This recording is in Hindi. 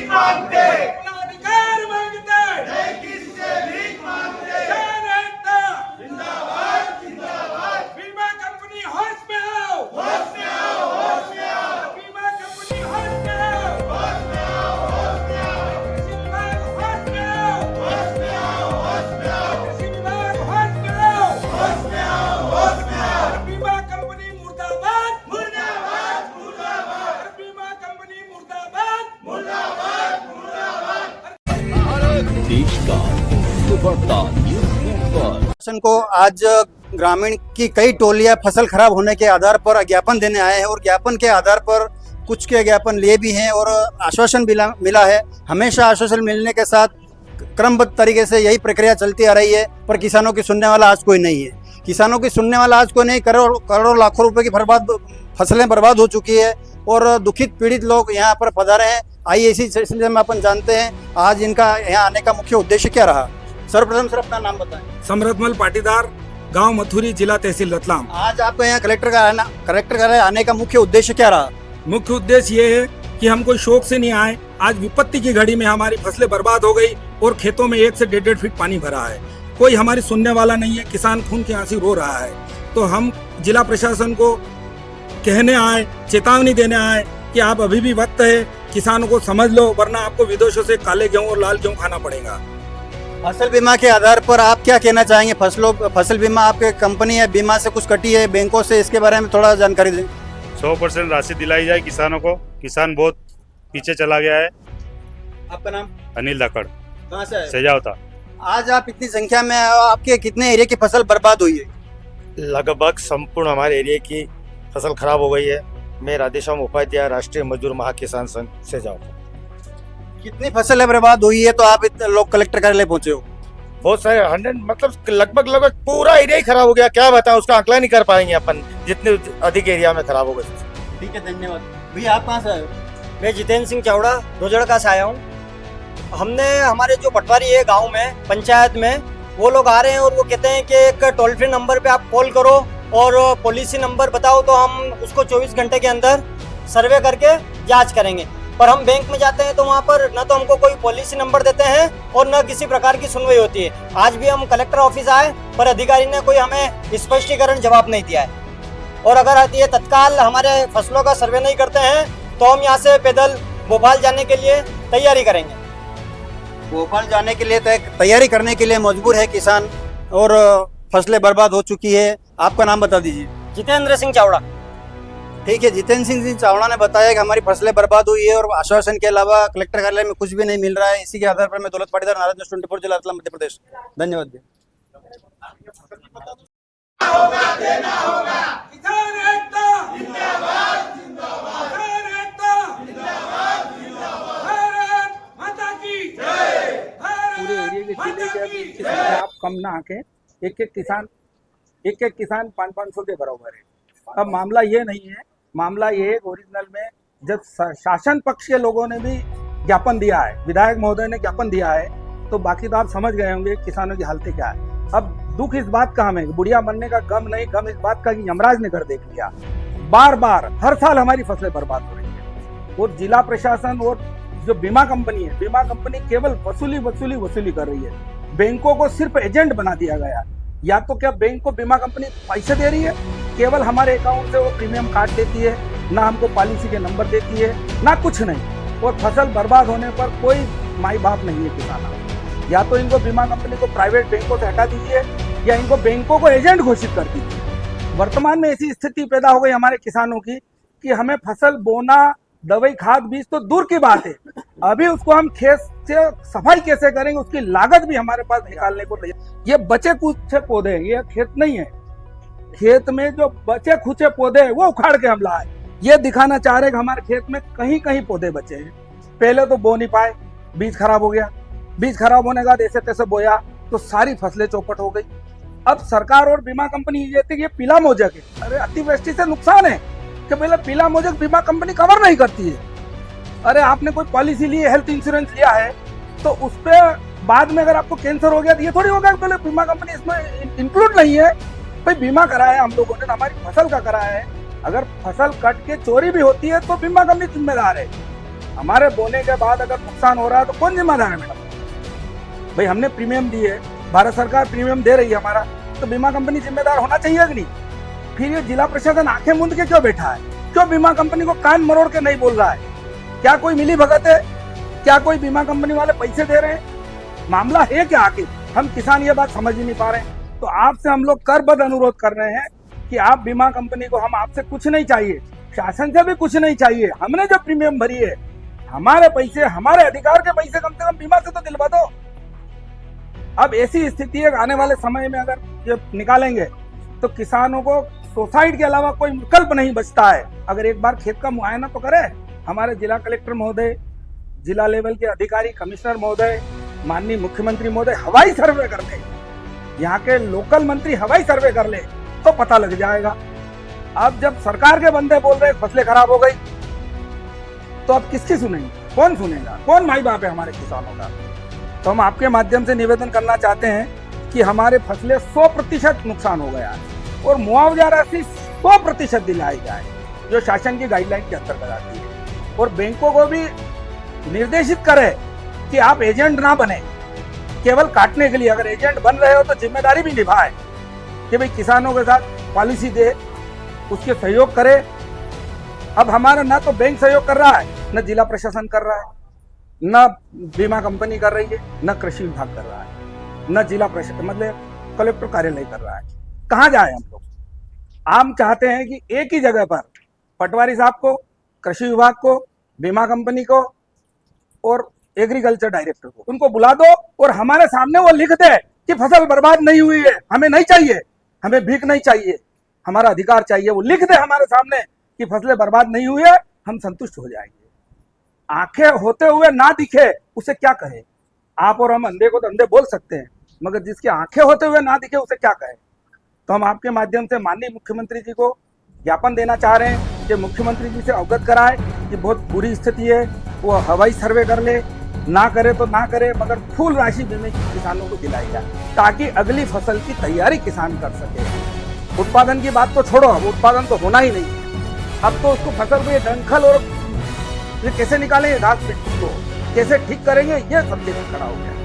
मांगते, अपना अधिकार मांगते, नहीं किससे भीख मांगते। किसान एकता, जिंदाबाद जिंदाबाद, बीमा कंपनी होश में आओ, होश में आओ, होश में आओ, बीमा कंपनी होश में आओ, होश में आओ, होश में आओ, कृषि विभाग होश में आओ, होश में आओ, होश में आओ, कृषि विभाग होश में आओ, होश में आओ, होश में आओ। बीमा कंपनी मुर्दाबाद, मुर्दाबाद मुर्दाबाद, बीमा कंपनी मुर्दाबाद, मुर्दाबाद मुर्दाबाद। देश का सुबह न्यूज नेटवर्क। शासन को आज ग्रामीण की कई टोलियां फसल खराब होने के आधार पर ज्ञापन देने आए हैं और ज्ञापन के आधार पर कुछ के ज्ञापन लिए भी हैं और आश्वासन भी मिला है। हमेशा आश्वासन मिलने के साथ क्रमबद्ध तरीके से यही प्रक्रिया चलती आ रही है, पर किसानों की सुनने वाला आज कोई नहीं है। किसानों की सुनने वाला आज कोई नहीं। करोड़ों लाखों रुपए की फसलें बर्बाद हो चुकी है और दुखित पीड़ित लोग यहाँ पर पधारे हैं। आइए इसी सिलसिले में अपन जानते हैं आज इनका यहाँ आने का मुख्य उद्देश्य क्या रहा। सर्वप्रथम सर अपना नाम बताएं। समरथमल पाटीदार, गांव मथुरी, जिला तहसील रतलाम। आज आपको यहाँ कलेक्टर कार्यालय आने का मुख्य उद्देश्य क्या रहा? मुख्य उद्देश्य ये है कि हम कोई शौक से नहीं आए। आज विपत्ति की घड़ी में हमारी फसलें बर्बाद हो गई और खेतों में 1 से 1.5 फीट पानी भरा है। कोई हमारी सुनने वाला नहीं है। किसान खून के आंसू रो रहा है। तो हम जिला प्रशासन को कहने आए, चेतावनी देने आए कि आप अभी भी वक्त है, किसानों को समझ लो, वरना आपको विदेशों से काले गेहूं और लाल गेहूं खाना पड़ेगा। फसल बीमा के आधार पर आप क्या कहना चाहेंगे? फसल बीमा आपके कंपनी है, बीमा से कुछ कटी है बैंकों से, इसके बारे में थोड़ा जानकारी दें। 100% राशि दिलाई जाए किसानों को। किसान बहुत पीछे चला गया है। आपका नाम? अनिल धाकड़, कहाँ से आए? सजावता। आज आप इतनी संख्या में आए हो, आपके कितने एरिया की फसल बर्बाद हुई है? लगभग संपूर्ण हमारे एरिया की फसल खराब हो गई है। मैं राधेश्याम उपाध्याय, राष्ट्रीय मजदूर महाकिसान संघ से जाऊँ। कितनी फसलें बर्बाद हुई है तो आप इतने लोग कलेक्टर कार्यालय पहुंचे हो? बहुत सारे 100 मतलब लगभग पूरा एरिया ही खराब हो गया। क्या बताएं, उसका आंकलन नहीं कर पाएंगे अपन, जितने अधिक एरिया में खराब हो गए। ठीक है, धन्यवाद। भैया आप कहाँ से आए हो? मैं जितेंद्र सिंह चावड़ा रोजड़का से आया हूँ। हमने हमारे जो पटवारी है गांव में, पंचायत में, वो लोग आ रहे हैं और वो कहते हैं कि एक टोल फ्री नंबर पे आप कॉल करो और पॉलिसी नंबर बताओ तो हम उसको 24 घंटे के अंदर सर्वे करके जांच करेंगे। पर हम बैंक में जाते हैं तो वहाँ पर न तो हमको कोई पॉलिसी नंबर देते हैं और न किसी प्रकार की सुनवाई होती है। आज भी हम कलेक्टर ऑफिस आए पर अधिकारी ने कोई हमें स्पष्टीकरण जवाब नहीं दिया है। और अगर ये तत्काल हमारे फसलों का सर्वे नहीं करते हैं तो हम यहाँ से पैदल भोपाल जाने के लिए तैयारी करेंगे। भोपाल जाने के लिए तैयारी करने के लिए मजबूर है किसान और फसलें बर्बाद हो चुकी है। आपका नाम बता दीजिए। जितेंद्र सिंह चावड़ा। ठीक है, जितेंद्र सिंह चावड़ा ने बताया कि हमारी फसलें बर्बाद हुई है और आश्वासन के अलावा कलेक्टर कार्यालय में कुछ भी नहीं मिल रहा है। इसी के आधार पर मैं दौलत पाटीदार, नाराज न्यूज़ 24, जिला रतलाम, मध्य प्रदेश। धन्यवाद। देना होगा, किसान एकता, जिंदाबाद जिंदाबाद, किसान एकता, जिंदाबाद जिंदाबाद। भारत माता की जय, पूरे एरिया के भारत जिले माता के की किसी जय। से आप कम ना आके एक एक किसान 500 के बराबर है। अब मामला ये नहीं है, मामला ये है ओरिजिनल में जब शासन पक्ष के लोगों ने भी ज्ञापन दिया है, विधायक महोदय ने ज्ञापन दिया है, तो बाकी तो आप समझ गए होंगे किसानों की हालत क्या है। अब दुख इस बात का हमें, बुढ़िया मरने का गम नहीं, गम इस बात का कि यमराज ने घर देख लिया। बार बार हर साल हमारी फसलें बर्बाद हो रही है और जिला प्रशासन और जो बीमा कंपनी है, बीमा कंपनी केवल वसूली कर रही है। बैंकों को सिर्फ एजेंट बना दिया गया। या तो क्या बैंक को बीमा कंपनी पैसे दे रही है, केवल हमारे अकाउंट से वो प्रीमियम काट देती है, ना हमको पॉलिसी के नंबर देती है, ना कुछ नहीं। और फसल बर्बाद होने पर कोई माई बाप नहीं है किसानों। या तो इनको बीमा कंपनी को प्राइवेट बैंकों से हटा दीजिए या इनको बैंकों को एजेंट घोषित कर दीजिए। वर्तमान में ऐसी स्थिति पैदा हो गई हमारे किसानों की कि हमें फसल बोना, दवाई, खाद, बीज तो दूर की बात है, अभी उसको हम खेत से सफाई कैसे करेंगे उसकी लागत भी हमारे पास निकालने को नहीं। ये बचे कुछ पौधे, ये खेत नहीं है। खेत में जो बचे खुचे पौधे हैं वो उखाड़ के हम लाए। ये दिखाना चाह रहे कि हमारे खेत में कहीं कहीं पौधे बचे हैं। पहले तो बो नहीं पाए, बीज खराब हो गया, बीज खराब होने के बाद ऐसे तैसे बोया तो सारी फसलें चौपट हो गई। अब सरकार और बीमा कंपनी ये कहती है ये पीला मोजक है। अरे अतिवृष्टि से नुकसान है कि पहले पीला मोजक बीमा कंपनी कवर नहीं करती है। अरे आपने कोई पॉलिसी ली है, हेल्थ इंश्योरेंस लिया है, तो उस पर बाद में अगर आपको कैंसर हो गया तो ये थोड़ी होगा पहले बीमा कंपनी इसमें इंक्लूड नहीं है। भाई बीमा कराया है हम लोगों ने, हमारी फसल का कराया है। अगर फसल कट के चोरी भी होती है तो बीमा कंपनी जिम्मेदार है। हमारे बोने के बाद अगर नुकसान हो रहा है तो कौन जिम्मेदार है मैडम? भाई हमने प्रीमियम दी है, भारत सरकार प्रीमियम दे रही है हमारा, तो बीमा कंपनी जिम्मेदार होना चाहिए कि नहीं? फिर ये जिला प्रशासन आंखें मूंद के क्यों बैठा है? क्यों बीमा कंपनी को कान मरोड़ के नहीं बोल रहा है? क्या कोई मिली भगत है? क्या कोई बीमा कंपनी वाले पैसे दे रहे हैं? मामला है क्या आखिर? हम किसान ये बात समझ ही नहीं पा रहे हैं। तो आपसे हम लोग करबद्ध अनुरोध कर रहे हैं कि आप बीमा कंपनी को, हम आपसे कुछ नहीं चाहिए, शासन से भी कुछ नहीं चाहिए, हमने जो प्रीमियम भरी है, हमारे पैसे, हमारे अधिकार के पैसे कम से कम बीमा से तो दिलवा दो। अब ऐसी स्थिति है, आने वाले समय में अगर ये निकालेंगे तो किसानों को सुसाइड के अलावा कोई विकल्प नहीं बचता है। अगर एक बार खेत का मुआयना तो करे, हमारे जिला कलेक्टर महोदय, जिला लेवल के अधिकारी, कमिश्नर महोदय, माननीय मुख्यमंत्री महोदय हवाई सर्वे कर ले, यहाँ के लोकल मंत्री हवाई सर्वे कर ले तो पता लग जाएगा। अब जब सरकार के बंदे बोल रहे फसलें खराब हो गई, तो अब किसकी सुनेंगे? कौन सुनेगा? कौन माई बाप है हमारे किसानों का? तो हम आपके माध्यम से निवेदन करना चाहते हैं कि हमारे फसलें 100% नुकसान हो गया है और मुआवजा राशि 100% दिलाई जाए, जो शासन की गाइडलाइन के अंतर्गत आती है। और बैंकों को भी निर्देशित करे कि आप एजेंट ना बने केवल काटने के लिए। अगर एजेंट बन रहे हो तो जिम्मेदारी भी निभाए कि भाई किसानों के साथ पॉलिसी दे, उसके सहयोग करे। अब हमारा ना तो बैंक सहयोग कर रहा है, न जिला प्रशासन कर रहा है, न बीमा कंपनी कर रही है, न कृषि विभाग कर रहा है, न जिला प्रशासन मतलब कलेक्टर कार्यालय कर रहा है। कहाँ जाए हम लोग? हम चाहते हैं कि एक ही जगह पर पटवारी साहब को, कृषि विभाग को, बीमा कंपनी को और एग्रीकल्चर डायरेक्टर को, उनको बुला दो और हमारे सामने वो लिख दे कि फसल बर्बाद नहीं हुई है, हमें नहीं चाहिए, हमें भीख नहीं चाहिए, हमारा अधिकार चाहिए। वो लिख दे हमारे सामने कि फसलें बर्बाद नहीं हुई है, हम संतुष्ट हो जाएंगे। आंखें होते हुए ना दिखे उसे क्या कहे? आप और हम अंधे को तो अंधे बोल सकते हैं, मगर जिसकी आंखें होते हुए ना दिखे उसे क्या कहे? तो हम आपके माध्यम से माननीय मुख्यमंत्री जी को ज्ञापन देना चाह रहे हैं कि मुख्यमंत्री जी से अवगत कराए कि बहुत बुरी स्थिति है, वो हवाई सर्वे कर ले, ना करे तो ना करे, मगर फुल राशि बीमे किसानों को दिलाई जाए ताकि अगली फसल की तैयारी किसान कर सके। उत्पादन की बात तो छोड़ो, अब उत्पादन तो होना ही नहीं है। अब तो उसको फसल को ये डंखल और ये कैसे निकालेंगे, घास मिट्टी को कैसे ठीक करेंगे, ये सब्जेक्ट खड़ा हो गया।